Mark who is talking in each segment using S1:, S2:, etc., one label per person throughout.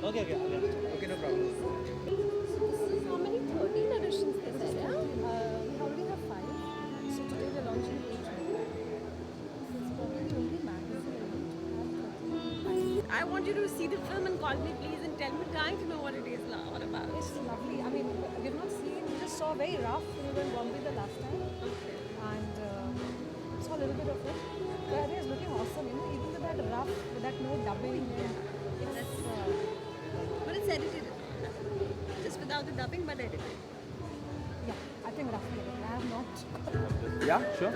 S1: Okay, okay, okay. Okay, no problem.
S2: How many 13 editions is there? Yeah? We already have 5. So today we're launching 8 more. It's probably the only magazine to have 13. I want you to see the film and call me please and tell me trying to know what it is all about. It's lovely. I mean, we've not seen, we just saw very rough when we were in Bombay the last time. Okay. And saw a little bit of it. But I think it's looking awesome. You know, even with that rough, with that no dubbing. It's but it's edited. Just without the dubbing, but edited. Yeah, I think roughly. I have not.
S1: Yeah, sure.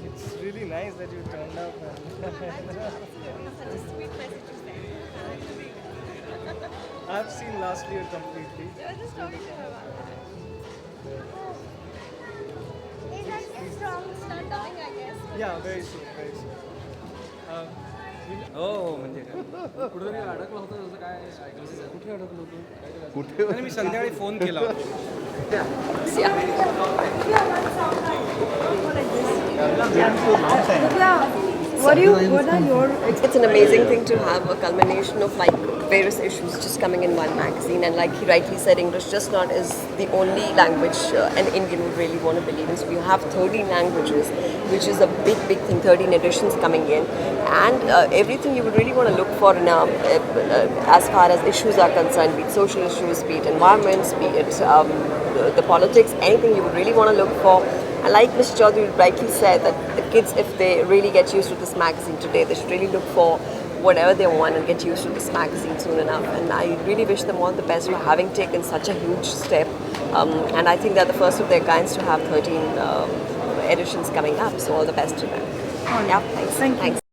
S1: It's really nice that you turned up.
S2: Such a sweet message to send.
S1: I've seen last year completely.
S2: I was just talking to her about that. Start dying, I guess.
S1: Yeah, very soon, very soon.
S3: हो म्हणजे काय कुठेतरी अडकलं होतं जसं काय ऐकलं कुठे अडकलं होतं
S1: कुठे
S3: आणि मी संध्याकाळी फोन केला
S2: What are your... It's an amazing thing to have a culmination of like various issues just coming in one magazine, and like he rightly said, English just not is the only language an Indian would really want to believe in. So you have 13 languages, which is a big thing, 13 editions coming in, and everything you would really want to look for in as far as issues are concerned, be it social issues, be it environments, be it the politics, anything you would really want to look for. And like Mr. Chaudhary rightly said, that the kids, if they really get used to this magazine today, they should really look for whatever they want and get used to this magazine soon enough. And I really wish them all the best for having taken such a huge step. And I think they're the first of their kinds to have 13 editions coming up. So all the best to them. Yeah, thanks.
S4: Thank you.